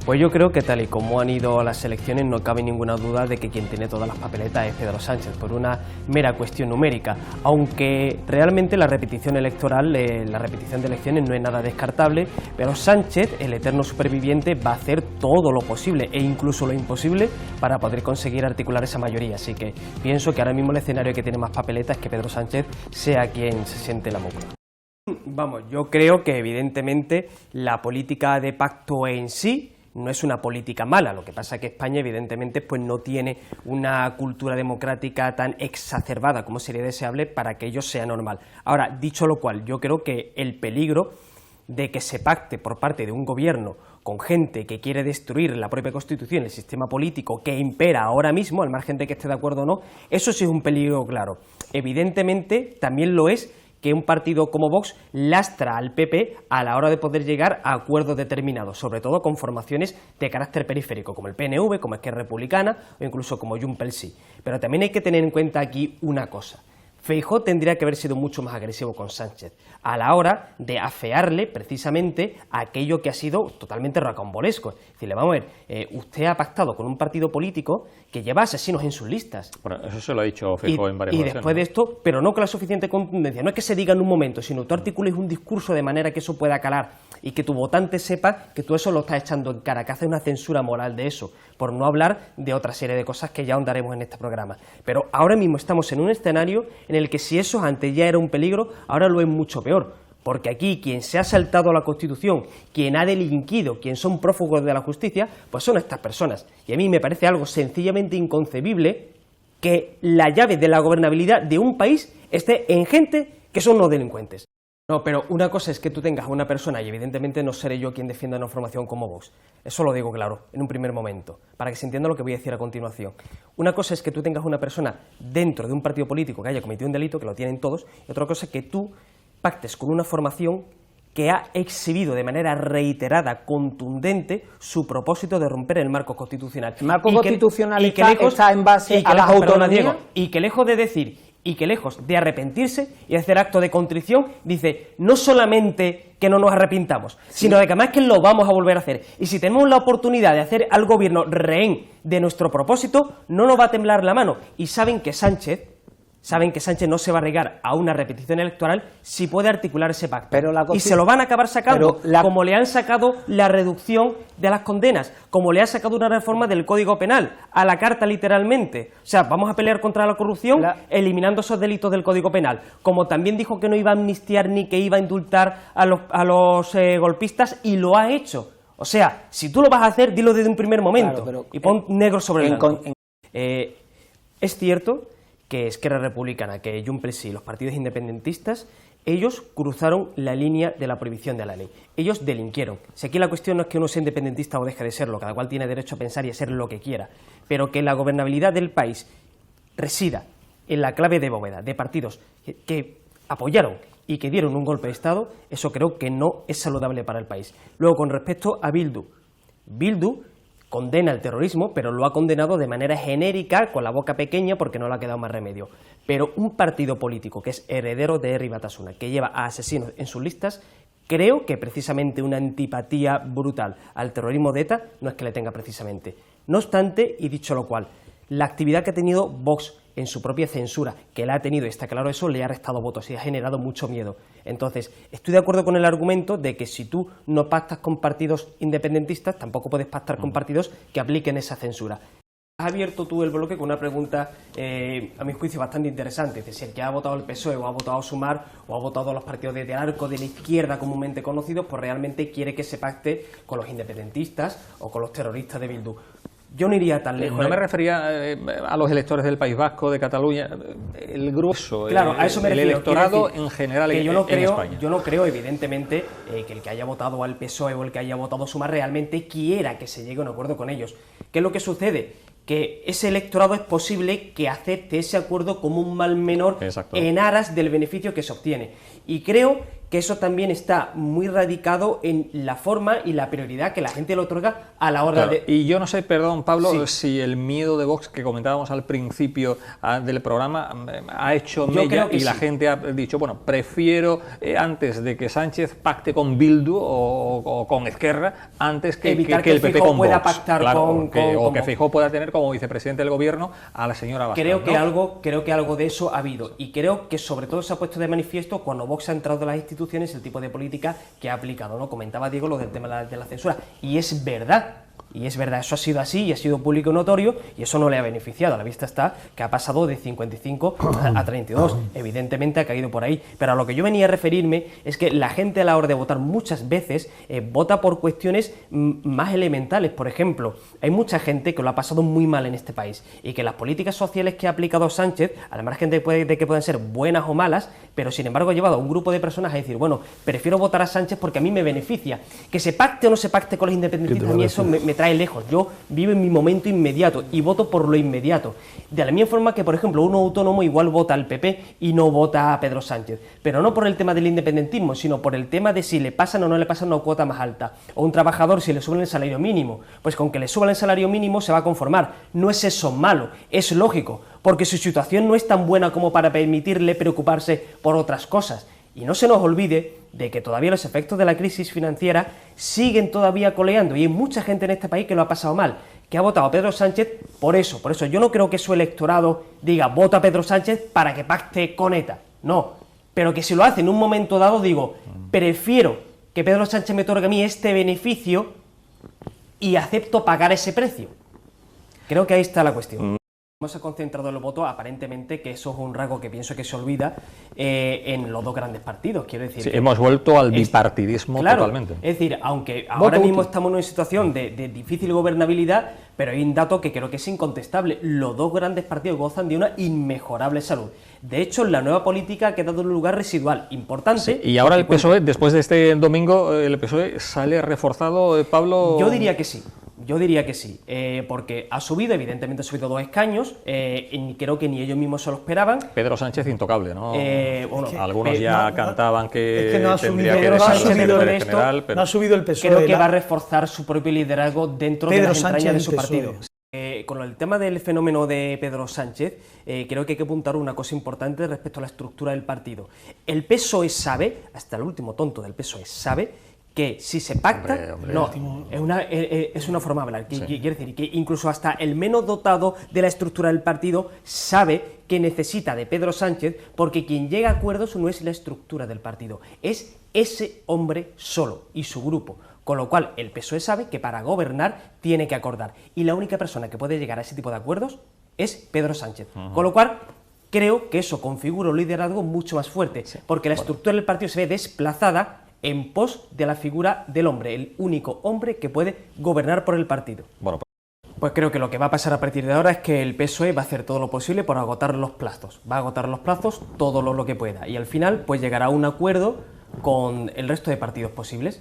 Pues yo creo que tal y como han ido las elecciones no cabe ninguna duda de que quien tiene todas las papeletas es Pedro Sánchez, por una mera cuestión numérica, aunque realmente la repetición electoral, la repetición de elecciones no es nada descartable, pero Sánchez, el eterno superviviente, va a hacer todo lo posible e incluso lo imposible para poder conseguir articular esa mayoría, así que pienso que ahora mismo el escenario que tiene más papeletas es que Pedro Sánchez sea quien se siente la mócula. Vamos, yo creo que evidentemente la política de pacto en sí no es una política mala, lo que pasa es que España evidentemente pues no tiene una cultura democrática tan exacerbada como sería deseable para que ello sea normal. Ahora, dicho lo cual, yo creo que el peligro de que se pacte por parte de un gobierno con gente que quiere destruir la propia Constitución, el sistema político que impera ahora mismo, al margen de que esté de acuerdo o no, eso sí es un peligro claro. Evidentemente también lo es que un partido como Vox lastra al PP a la hora de poder llegar a acuerdos determinados, sobre todo con formaciones de carácter periférico, como el PNV, como Esquerra Republicana o incluso como Junts pel Sí. Pero también hay que tener en cuenta aquí una cosa. Feijóo tendría que haber sido mucho más agresivo con Sánchez a la hora de afearle precisamente aquello que ha sido totalmente rocambolesco. Es decir, vamos a ver, usted ha pactado con un partido político que lleva asesinos en sus listas. Bueno, eso se lo ha dicho Feijóo en varias ocasiones. Y después de esto, pero no con la suficiente contundencia, no es que se diga en un momento, sino tú articules un discurso de manera que eso pueda calar y que tu votante sepa que tú eso lo estás echando en cara, que haces una censura moral de eso, por no hablar de otra serie de cosas que ya ahondaremos en este programa. Pero ahora mismo estamos en un escenario en el que si eso antes ya era un peligro, ahora lo es mucho peor. Porque aquí quien se ha saltado la Constitución, quien ha delinquido, quien son prófugos de la justicia, pues son estas personas. Y a mí me parece algo sencillamente inconcebible que la llave de la gobernabilidad de un país esté en gente que son los delincuentes. No, pero una cosa es que tú tengas a una persona, y evidentemente no seré yo quien defienda una formación como Vox, eso lo digo claro, en un primer momento, para que se entienda lo que voy a decir a continuación. Una cosa es que tú tengas una persona dentro de un partido político que haya cometido un delito, que lo tienen todos, y otra cosa es que tú pactes con una formación que ha exhibido de manera reiterada, contundente, su propósito de romper el marco constitucional. El marco constitucional está en base a las autonomías. Y que lejos de decir y que lejos de arrepentirse y hacer acto de contrición, dice, no solamente que no nos arrepintamos, sino de que además que lo vamos a volver a hacer. Y si tenemos la oportunidad de hacer al gobierno rehén de nuestro propósito, no nos va a temblar la mano. Y saben que Sánchez no se va a arriesgar a una repetición electoral si puede articular ese pacto. Y se lo van a acabar sacando, como le han sacado la reducción de las condenas, como le ha sacado una reforma del Código Penal, a la carta literalmente. O sea, vamos a pelear contra la corrupción eliminando esos delitos del Código Penal. Como también dijo que no iba a amnistiar ni que iba a indultar a los golpistas, y lo ha hecho. O sea, si tú lo vas a hacer, dilo desde un primer momento, y pon negro sobre blanco. Es cierto que Esquerra Republicana, que Junts pel Sí, los partidos independentistas, ellos cruzaron la línea de la prohibición de la ley. Ellos delinquieron. Si aquí la cuestión no es que uno sea independentista o deje de serlo, cada cual tiene derecho a pensar y a ser lo que quiera, pero que la gobernabilidad del país resida en la clave de bóveda de partidos que apoyaron y que dieron un golpe de Estado, eso creo que no es saludable para el país. Luego, con respecto a Bildu condena el terrorismo, pero lo ha condenado de manera genérica, con la boca pequeña, porque no le ha quedado más remedio. Pero un partido político que es heredero de Herri Batasuna, que lleva a asesinos en sus listas, creo que precisamente una antipatía brutal al terrorismo de ETA no es que le tenga precisamente. No obstante, y dicho lo cual, la actividad que ha tenido Vox en su propia censura, que la ha tenido, y está claro eso, le ha restado votos y ha generado mucho miedo. Entonces, estoy de acuerdo con el argumento de que si tú no pactas con partidos independentistas, tampoco puedes pactar con partidos que apliquen esa censura. Has abierto tú el bloque con una pregunta, a mi juicio, bastante interesante. Es decir, si el que ha votado el PSOE o ha votado Sumar o ha votado a los partidos de arco de la izquierda comúnmente conocidos, pues realmente quiere que se pacte con los independentistas o con los terroristas de Bildu. Yo no iría tan lejos. No me refería a los electores del País Vasco, de Cataluña, el grueso, claro, a eso me refiero. El electorado en general en España. Yo no creo, evidentemente, que el que haya votado al PSOE o el que haya votado a Sumar realmente quiera que se llegue a un acuerdo con ellos. ¿Qué es lo que sucede? Que ese electorado es posible que acepte ese acuerdo como un mal menor en aras del beneficio que se obtiene. Y creo que eso también está muy radicado en la forma y la prioridad que la gente le otorga a la hora de... Y yo no sé, perdón, Pablo, si el miedo de Vox que comentábamos al principio del programa ha hecho mella y la gente ha dicho, bueno, prefiero antes de que Sánchez pacte con Bildu o con Esquerra, antes que el PP con pueda Vox. Pactar Claro, con que Feijóo pueda tener como vicepresidente del gobierno a la señora Abascal. Creo que algo de eso ha habido, y creo que sobre todo se ha puesto de manifiesto cuando Vox ha entrado en las instituciones, el tipo de política que ha aplicado, ¿no? Comentaba Diego lo del tema de la censura, y es verdad, eso ha sido así y ha sido público y notorio, y eso no le ha beneficiado. A la vista está que ha pasado de 55 a 32, evidentemente ha caído por ahí, pero a lo que yo venía a referirme es que la gente a la hora de votar muchas veces vota por cuestiones más elementales. Por ejemplo, hay mucha gente que lo ha pasado muy mal en este país y que las políticas sociales que ha aplicado Sánchez, al margen de que puedan ser buenas o malas, pero sin embargo ha llevado a un grupo de personas a decir, bueno, prefiero votar a Sánchez porque a mí me beneficia. Que se pacte o no se pacte con los independentistas, a mí eso me trae lejos. Yo vivo en mi momento inmediato y voto por lo inmediato. De la misma forma que, por ejemplo, un autónomo igual vota al PP y no vota a Pedro Sánchez, pero no por el tema del independentismo, sino por el tema de si le pasan o no le pasan una cuota más alta. O un trabajador, si le suben el salario mínimo, pues con que le suban el salario mínimo se va a conformar. No es eso malo, es lógico, porque su situación no es tan buena como para permitirle preocuparse por otras cosas. Y no se nos olvide de que todavía los efectos de la crisis financiera siguen todavía coleando, y hay mucha gente en este país que lo ha pasado mal, que ha votado a Pedro Sánchez por eso. Por eso yo no creo que su electorado diga, vota a Pedro Sánchez para que pacte con ETA, no, pero que si lo hace en un momento dado, digo, prefiero que Pedro Sánchez me otorgue a mí este beneficio y acepto pagar ese precio. Creo que ahí está la cuestión. Hemos concentrado el voto, aparentemente, que eso es un rasgo que pienso que se olvida en los dos grandes partidos. Quiero decir, sí, hemos vuelto al bipartidismo, claro, totalmente. Es decir, aunque ahora mismo estamos en una situación de difícil gobernabilidad, pero hay un dato que creo que es incontestable. Los dos grandes partidos gozan de una inmejorable salud. De hecho, la nueva política ha quedado en un lugar residual importante. Sí, y ahora el PSOE, después de este domingo, el PSOE sale reforzado, Pablo. Yo diría que sí. Porque ha subido, evidentemente ha subido 2 escaños, y creo que ni ellos mismos se lo esperaban. Pedro Sánchez intocable, ¿no? Bueno, algunos ya cantaban que no tendría que dejar de ser general, pero no ha subido el PSOE. Creo que va a reforzar su propio liderazgo dentro de las entrañas de su partido. Con el tema del fenómeno de Pedro Sánchez, creo que hay que apuntar una cosa importante respecto a la estructura del partido. El PSOE sabe, hasta el último tonto del PSOE sabe, que si se pacta, es una forma de hablar. Sí. Quiere decir que incluso hasta el menos dotado de la estructura del partido sabe que necesita de Pedro Sánchez, porque quien llega a acuerdos no es la estructura del partido, es ese hombre solo y su grupo. Con lo cual, el PSOE sabe que para gobernar tiene que acordar. Y la única persona que puede llegar a ese tipo de acuerdos es Pedro Sánchez. Con lo cual, creo que eso configura un liderazgo mucho más fuerte, porque la estructura del partido se ve desplazada en pos de la figura del hombre, el único hombre que puede gobernar por el partido. Bueno, pues creo que lo que va a pasar a partir de ahora es que el PSOE va a hacer todo lo posible por agotar los plazos. Va a agotar los plazos todo lo que pueda. Y al final, pues llegará a un acuerdo con el resto de partidos posibles.